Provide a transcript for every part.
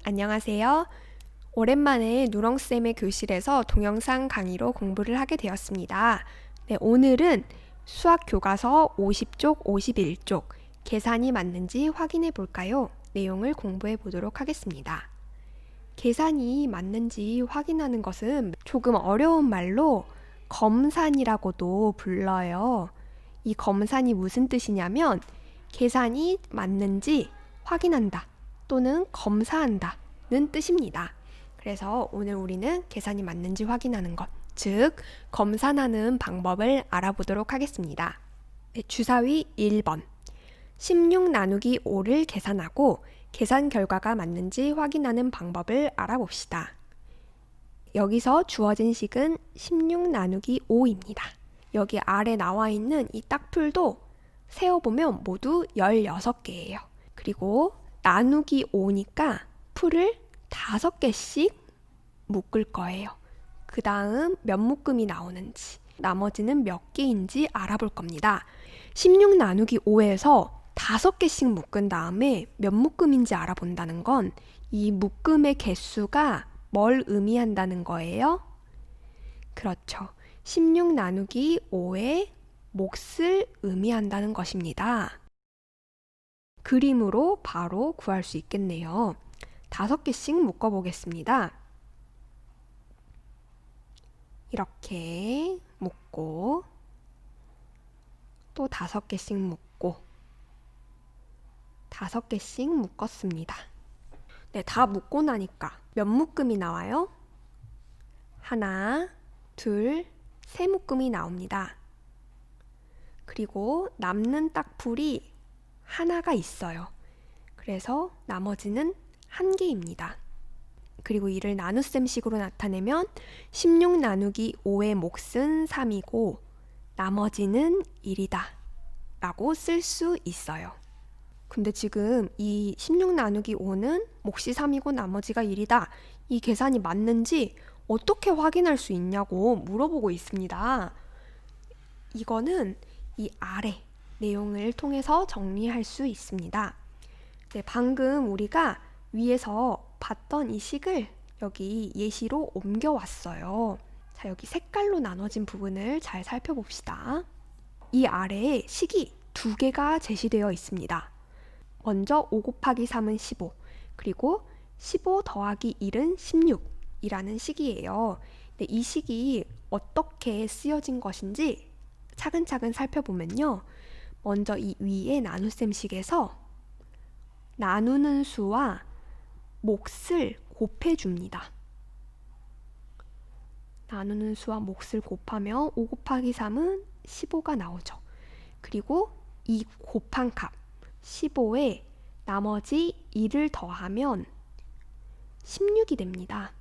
안녕하세요. 오랜만에 누렁쌤의 교실에서 동영상 강의로 공부를 하게 되었습니다. 네, 오늘은 수학 교과서 50쪽, 51쪽 계산이 맞는지 확인해 볼까요? 내용을 공부해 보도록 하겠습니다. 계산이 맞는지 확인하는 것은 조금 어려운 말로 검산이라고도 불러요. 이 검산이 무슨 뜻이냐면 계산이 맞는지 확인한다 또는 검사한다는 뜻입니다. 그래서 오늘 우리는 계산이 맞는지 확인하는 것, 즉 검산하는 방법을 알아보도록 하겠습니다. 네, 주사위 1번 16 나누기 5를 계산하고 계산 결과가 맞는지 확인하는 방법을 알아봅시다. 여기서 주어진 식은 16 나누기 5입니다. 여기 아래 나와 있는 이 딱풀도 세어보면 모두 16개예요. 그리고 나누기 5니까 풀을 5개씩 묶을 거예요. 그 다음 몇 묶음이 나오는지, 나머지는 몇 개인지 알아볼 겁니다. 16 나누기 5에서 5개씩 묶은 다음에 몇 묶음인지 알아본다는 건 이 묶음의 개수가 뭘 의미한다는 거예요? 그렇죠. 16 나누기 5의 몫을 의미한다는 것입니다. 그림으로 바로 구할 수 있겠네요. 5개씩 묶어 보겠습니다. 이렇게 묶고 또 5개씩 묶고 5개씩 묶었습니다. 네, 다 묶고 나니까 몇 묶음이 나와요? 하나, 둘, 세 묶음이 나옵니다. 그리고 남는 딱풀이 하나가 있어요. 그래서 나머지는 1개입니다. 그리고 이를 나눗셈식으로 나타내면 16 나누기 5의 몫은 3이고 나머지는 1이다 라고 쓸 수 있어요. 근데 지금 이 16 나누기 5는 몫이 3이고 나머지가 1이다. 이 계산이 맞는지 어떻게 확인할 수 있냐고 물어보고 있습니다. 이거는 이 아래 내용을 통해서 정리할 수 있습니다. 네, 방금 우리가 위에서 봤던 이 식을 여기 예시로 옮겨왔어요. 자, 여기 색깔로 나눠진 부분을 잘 살펴봅시다. 이 아래에 식이 2개가 제시되어 있습니다. 먼저 5 곱하기 3은 15, 그리고 15 더하기 1은 16이라는 식이에요. 네, 이 식이 어떻게 쓰여진 것인지 차근차근 살펴보면요. 먼저 이 위에 나눗셈식에서 나누는 수와 몫을 곱해줍니다. 나누는 수와 몫을 곱하면 5 곱하기 3은 15가 나오죠. 그리고 이 곱한 값 15에 나머지 1을 더하면 16이 됩니다.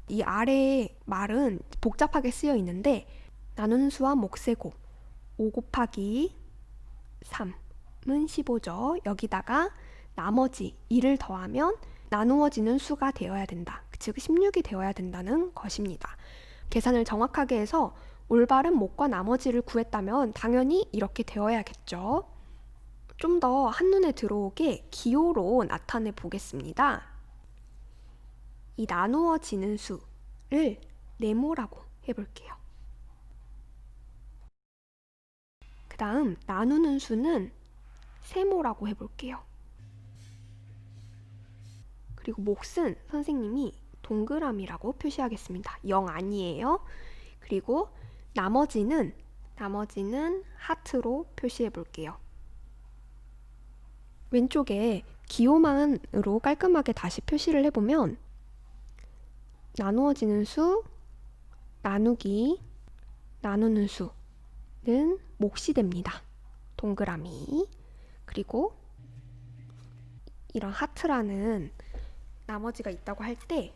이 아래의 말은 복잡하게 쓰여 있는데 나누는 수와 몫의 곱 5 곱하기 3은 15죠. 여기다가 나머지 1을 더하면 나누어지는 수가 되어야 된다. 즉 16이 되어야 된다는 것입니다. 계산을 정확하게 해서 올바른 몫과 나머지를 구했다면 당연히 이렇게 되어야겠죠. 좀 더 한눈에 들어오게 기호로 나타내 보겠습니다. 이 나누어지는 수를 네모라고 해볼게요. 그 다음 나누는 수는 세모라고 해볼게요. 그리고 몫은 선생님이 동그라미라고 표시하겠습니다. 0 아니에요. 그리고 나머지는 하트로 표시해 볼게요. 왼쪽에 기호만으로 깔끔하게 다시 표시를 해보면 나누어지는 수, 나누기, 나누는 수는 몫이 됩니다. 동그라미. 그리고 이런 하트라는 나머지가 있다고 할 때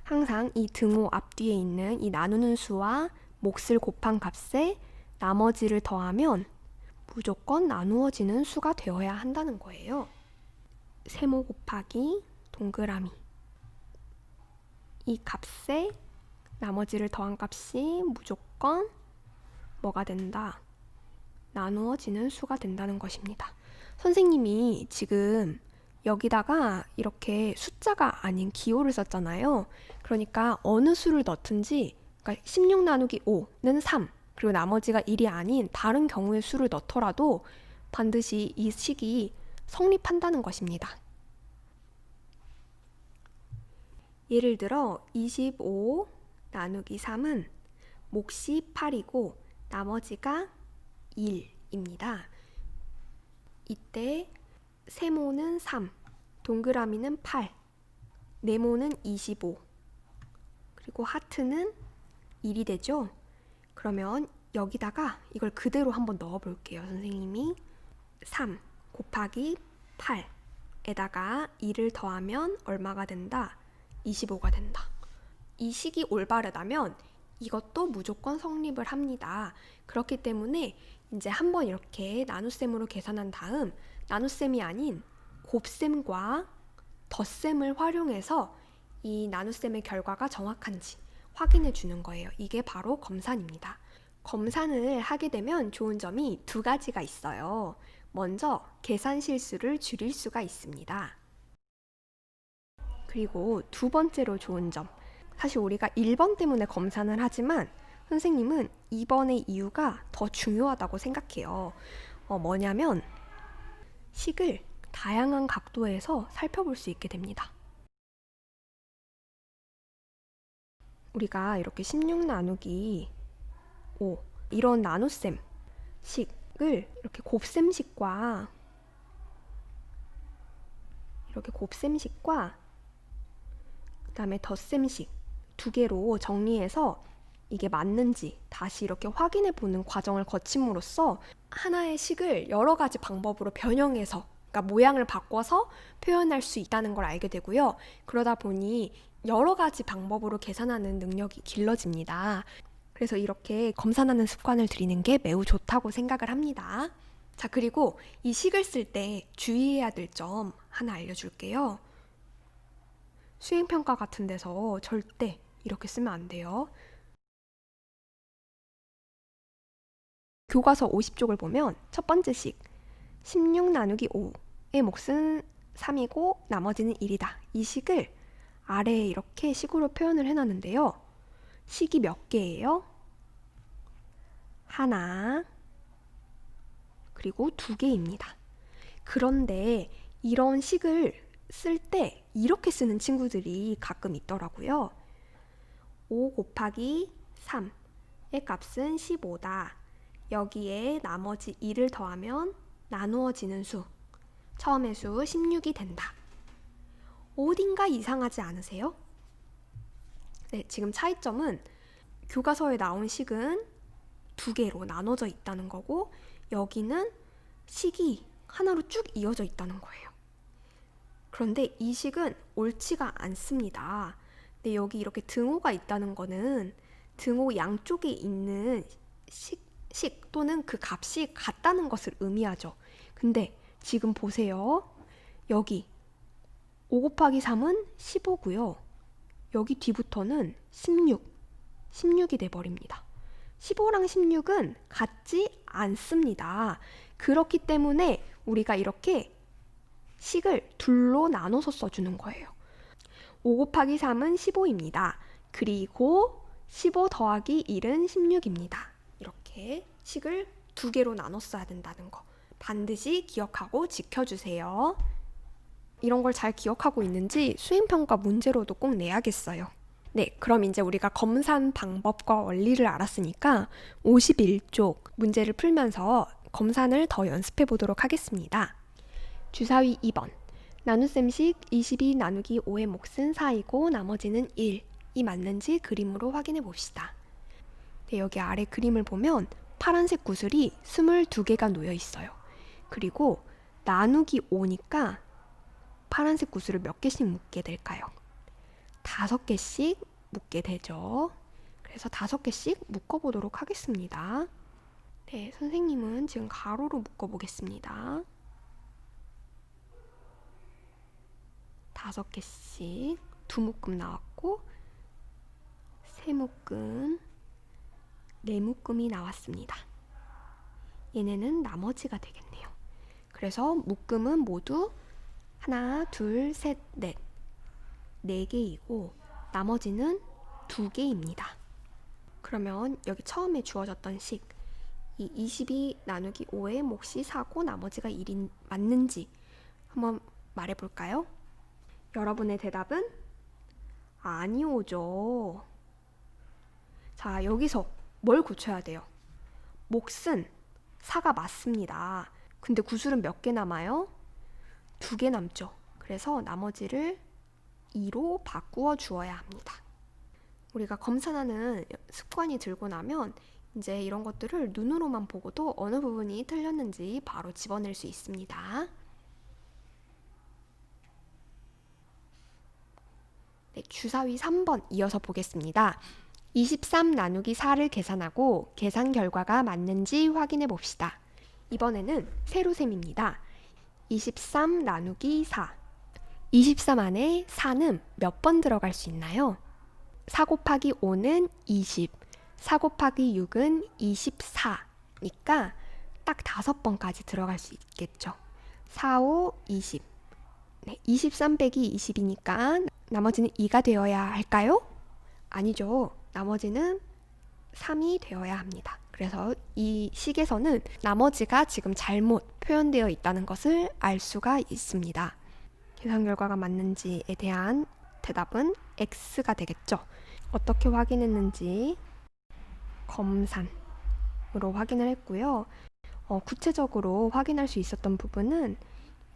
항상 이 등호 앞뒤에 있는 이 나누는 수와 몫을 곱한 값에 나머지를 더하면 무조건 나누어지는 수가 되어야 한다는 거예요. 세모 곱하기 동그라미. 이 값에 나머지를 더한 값이 무조건 뭐가 된다? 나누어지는 수가 된다는 것입니다. 선생님이 지금 여기다가 이렇게 숫자가 아닌 기호를 썼잖아요. 그러니까 어느 수를 넣든지, 그러니까 16 나누기 5는 3, 그리고 나머지가 1이 아닌 다른 경우의 수를 넣더라도 반드시 이 식이 성립한다는 것입니다. 예를 들어 25 나누기 3은 몫이 8이고 나머지가 1입니다. 이때 세모는 3, 동그라미는 8, 네모는 25, 그리고 하트는 1이 되죠? 그러면 여기다가 이걸 그대로 한번 넣어 볼게요. 선생님이 3 곱하기 8에다가 2를 더하면 얼마가 된다? 25가 된다. 이 식이 올바르다면 이것도 무조건 성립을 합니다. 그렇기 때문에 이제 한번 이렇게 나눗셈으로 계산한 다음 나눗셈이 아닌 곱셈과 덧셈을 활용해서 이 나눗셈의 결과가 정확한지 확인해 주는 거예요. 이게 바로 검산입니다. 검산을 하게 되면 좋은 점이 두 가지가 있어요. 먼저 계산 실수를 줄일 수가 있습니다. 그리고 두 번째로 좋은 점, 사실 우리가 1번 때문에 검산을 하지만 선생님은 2번의 이유가 더 중요하다고 생각해요. 뭐냐면 식을 다양한 각도에서 살펴볼 수 있게 됩니다. 우리가 이렇게 16 나누기 5 이런 나눗셈 식을 이렇게 곱셈식과 그다음에 덧셈식 두 개로 정리해서 이게 맞는지 다시 이렇게 확인해 보는 과정을 거침으로써 하나의 식을 여러 가지 방법으로 변형해서, 그러니까 모양을 바꿔서 표현할 수 있다는 걸 알게 되고요. 그러다 보니 여러 가지 방법으로 계산하는 능력이 길러집니다. 그래서 이렇게 검산하는 습관을 들이는 게 매우 좋다고 생각을 합니다. 자, 그리고 이 식을 쓸 때 주의해야 될 점 하나 알려줄게요. 수행평가 같은 데서 절대 이렇게 쓰면 안 돼요. 교과서 50쪽을 보면 첫 번째 식 16 나누기 5의 몫은 3이고 나머지는 1이다. 이 식을 아래에 이렇게 식으로 표현을 해놨는데요. 식이 몇 개예요? 하나, 그리고 두 개입니다. 그런데 이런 식을 쓸 때 이렇게 쓰는 친구들이 가끔 있더라고요. 5 곱하기 3의 값은 15다. 여기에 나머지 2를 더하면 나누어지는 수, 처음의 수 16이 된다. 어딘가 이상하지 않으세요? 네, 지금 차이점은 교과서에 나온 식은 두 개로 나눠져 있다는 거고 여기는 식이 하나로 쭉 이어져 있다는 거예요. 그런데 이 식은 옳지가 않습니다. 근데 여기 이렇게 등호가 있다는 거는 등호 양쪽에 있는 식 또는 그 값이 같다는 것을 의미하죠. 근데 지금 보세요. 여기 5 곱하기 3은 15고요. 여기 뒤부터는 16이 돼버립니다. 15랑 16은 같지 않습니다. 그렇기 때문에 우리가 이렇게 식을 둘로 나눠서 써주는 거예요. 5 곱하기 3은 15입니다. 그리고 15 더하기 1은 16입니다. 이렇게 식을 두 개로 나눠 써야 된다는 거 반드시 기억하고 지켜주세요. 이런 걸 잘 기억하고 있는지 수행평가 문제로도 꼭 내야겠어요. 네, 그럼 이제 우리가 검산 방법과 원리를 알았으니까 51쪽 문제를 풀면서 검산을 더 연습해 보도록 하겠습니다. 주사위 2번. 나눗셈식 22 나누기 5의 몫은 4이고 나머지는 1이 맞는지 그림으로 확인해 봅시다. 네, 여기 아래 그림을 보면 파란색 구슬이 22개가 놓여 있어요. 그리고 나누기 5니까 파란색 구슬을 몇 개씩 묶게 될까요? 5개씩 묶게 되죠. 그래서 5개씩 묶어보도록 하겠습니다. 네, 선생님은 지금 가로로 묶어보겠습니다. 5개씩 두 묶음 나왔고 세 묶음, 네 묶음이 나왔습니다. 얘네는 나머지가 되겠네요. 그래서 묶음은 모두 하나, 둘, 셋, 넷. 4개이고 나머지는 2개입니다. 그러면 여기 처음에 주어졌던 식, 이 22 나누기 5의 몫이 4고 나머지가 1인 맞는지 한번 말해볼까요? 여러분의 대답은 아니오죠. 자, 여기서 뭘 고쳐야 돼요? 몫은 4가 맞습니다. 근데 구술은 몇 개 남아요? 2개 남죠. 그래서 나머지를 2로 바꾸어 주어야 합니다. 우리가 검산하는 습관이 들고 나면 이제 이런 것들을 눈으로만 보고도 어느 부분이 틀렸는지 바로 집어낼 수 있습니다. 네, 주사위 3번 이어서 보겠습니다. 23 나누기 4를 계산하고 계산 결과가 맞는지 확인해 봅시다. 이번에는 세로셈입니다. 23 나누기 4. 23 안에 4는 몇 번 들어갈 수 있나요? 4 곱하기 5는 20, 4 곱하기 6은 24니까 딱 5번까지 들어갈 수 있겠죠. 4, 5, 20. 네, 23 빼기 20이니까 나머지는 2가 되어야 할까요? 아니죠. 나머지는 3이 되어야 합니다. 그래서 이 식에서는 나머지가 지금 잘못 표현되어 있다는 것을 알 수가 있습니다. 계산 결과가 맞는지에 대한 대답은 X가 되겠죠. 어떻게 확인했는지 검산으로 확인을 했고요. 구체적으로 확인할 수 있었던 부분은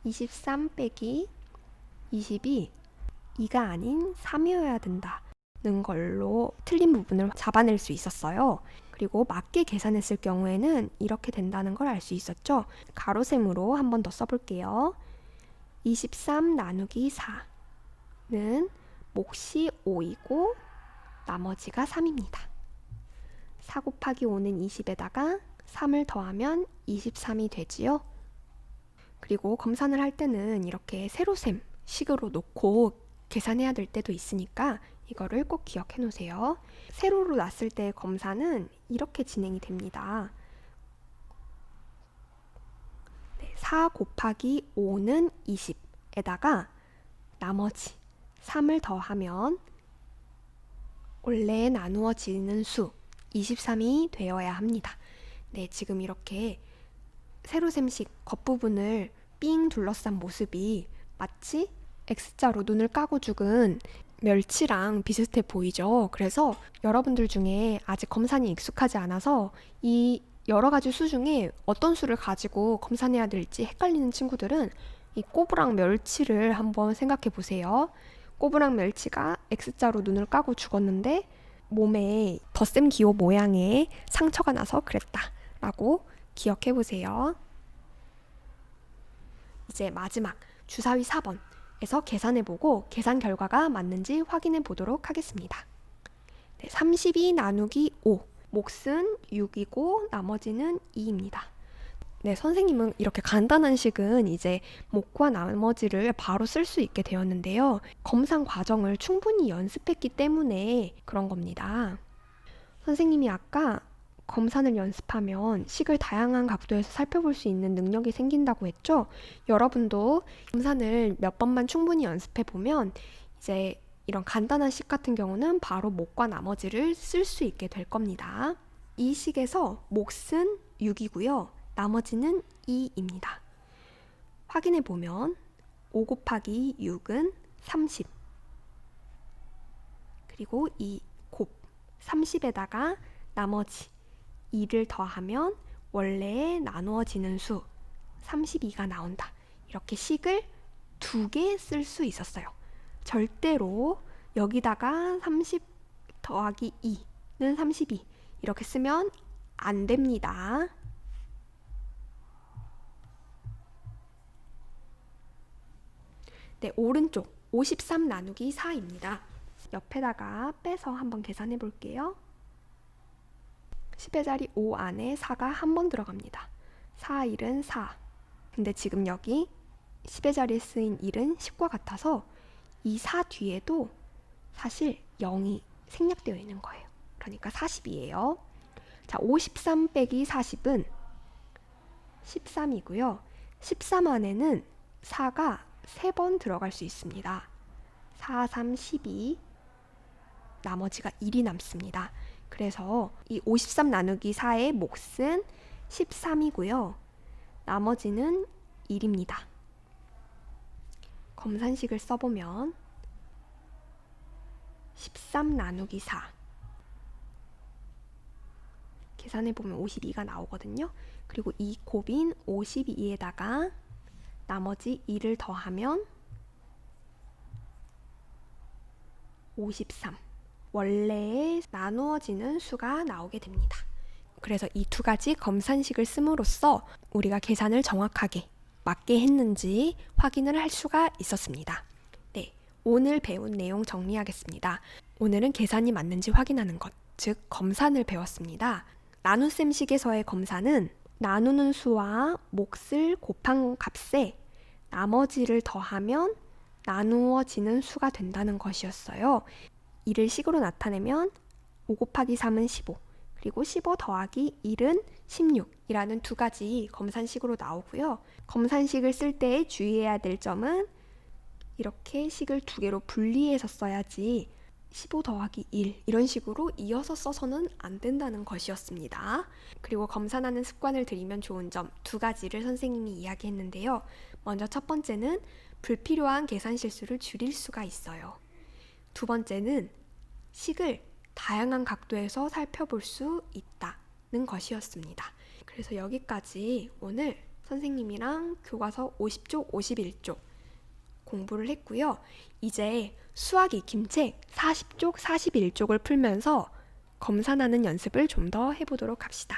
23 빼기 20이 2가 아닌 3이어야 된다는 걸로 틀린 부분을 잡아낼 수 있었어요. 그리고 맞게 계산했을 경우에는 이렇게 된다는 걸 알 수 있었죠. 가로셈으로 한 번 더 써볼게요. 23 나누기 4는 몫이 5이고 나머지가 3입니다. 4 곱하기 5는 20에다가 3을 더하면 23이 되지요. 그리고 검산을 할 때는 이렇게 세로셈 식으로 놓고 계산해야 될 때도 있으니까 이거를 꼭 기억해 놓으세요. 세로로 놨을 때 검사는 이렇게 진행이 됩니다. 4 곱하기 5는 20에다가 나머지 3을 더하면 원래 나누어지는 수 23이 되어야 합니다. 네, 지금 이렇게 세로셈식 겉부분을 삥 둘러싼 모습이 마치 X자로 눈을 까고 죽은 멸치랑 비슷해 보이죠? 그래서 여러분들 중에 아직 검산이 익숙하지 않아서 이 여러 가지 수 중에 어떤 수를 가지고 검산해야 될지 헷갈리는 친구들은 이 꼬부랑 멸치를 한번 생각해 보세요. 꼬부랑 멸치가 X자로 눈을 까고 죽었는데 몸에 덧셈 기호 모양의 상처가 나서 그랬다라고 기억해 보세요. 이제 마지막 주사위 4번에서 계산해보고 계산 결과가 맞는지 확인해 보도록 하겠습니다. 네, 32 나누기 5, 몫은 6이고 나머지는 2입니다. 네, 선생님은 이렇게 간단한 식은 이제 몫과 나머지를 바로 쓸 수 있게 되었는데요. 검산 과정을 충분히 연습했기 때문에 그런 겁니다. 선생님이 아까 검산을 연습하면 식을 다양한 각도에서 살펴볼 수 있는 능력이 생긴다고 했죠? 여러분도 검산을 몇 번만 충분히 연습해 보면 이제 이런 간단한 식 같은 경우는 바로 몫과 나머지를 쓸 수 있게 될 겁니다. 이 식에서 몫은 6이고요. 나머지는 2입니다. 확인해 보면 5 곱하기 6은 30. 그리고 이 곱 30에다가 나머지 2를 더하면 원래 나누어지는 수 32가 나온다. 이렇게 식을 2개 쓸 수 있었어요. 절대로 여기다가 30 더하기 2는 32 이렇게 쓰면 안 됩니다. 네, 오른쪽 53 나누기 4입니다. 옆에다가 빼서 한번 계산해 볼게요. 10의 자리 5 안에 4가 한 번 들어갑니다. 4, 1은 4. 근데 지금 여기 10의 자리에 쓰인 1은 10과 같아서 이 4 뒤에도 사실 0이 생략되어 있는 거예요. 그러니까 40이에요. 자, 53 빼기 40은 13이고요. 13 안에는 4가 3번 들어갈 수 있습니다. 4, 3, 12, 나머지가 1이 남습니다. 그래서 이 53 나누기 4의 몫은 13이고요. 나머지는 1입니다. 검산식을 써보면 13 나누기 4 계산해보면 52가 나오거든요. 그리고 이 곱인 52에다가 나머지 1을 더하면 53. 원래의 나누어지는 수가 나오게 됩니다. 그래서 이 두 가지 검산식을 씀으로써 우리가 계산을 정확하게 맞게 했는지 확인을 할 수가 있었습니다. 네, 오늘 배운 내용 정리하겠습니다. 오늘은 계산이 맞는지 확인하는 것, 즉 검산을 배웠습니다. 나눗셈식에서의 검산은 나누는 수와 몫을 곱한 값에 나머지를 더하면 나누어지는 수가 된다는 것이었어요. 이를 식으로 나타내면 5 곱하기 3은 15, 그리고 15 더하기 1은 16이라는 두 가지 검산식으로 나오고요. 검산식을 쓸 때 주의해야 될 점은 이렇게 식을 두 개로 분리해서 써야지 15 더하기 1 이런 식으로 이어서 써서는 안 된다는 것이었습니다. 그리고 검산하는 습관을 들이면 좋은 점 두 가지를 선생님이 이야기했는데요. 먼저 첫 번째는 불필요한 계산 실수를 줄일 수가 있어요. 두 번째는 식을 다양한 각도에서 살펴볼 수 있다는 것이었습니다. 그래서 여기까지 오늘 선생님이랑 교과서 50쪽, 51쪽 공부를 했고요. 이제 수학 익힘책 40쪽, 41쪽을 풀면서 검산하는 연습을 좀 더 해보도록 합시다.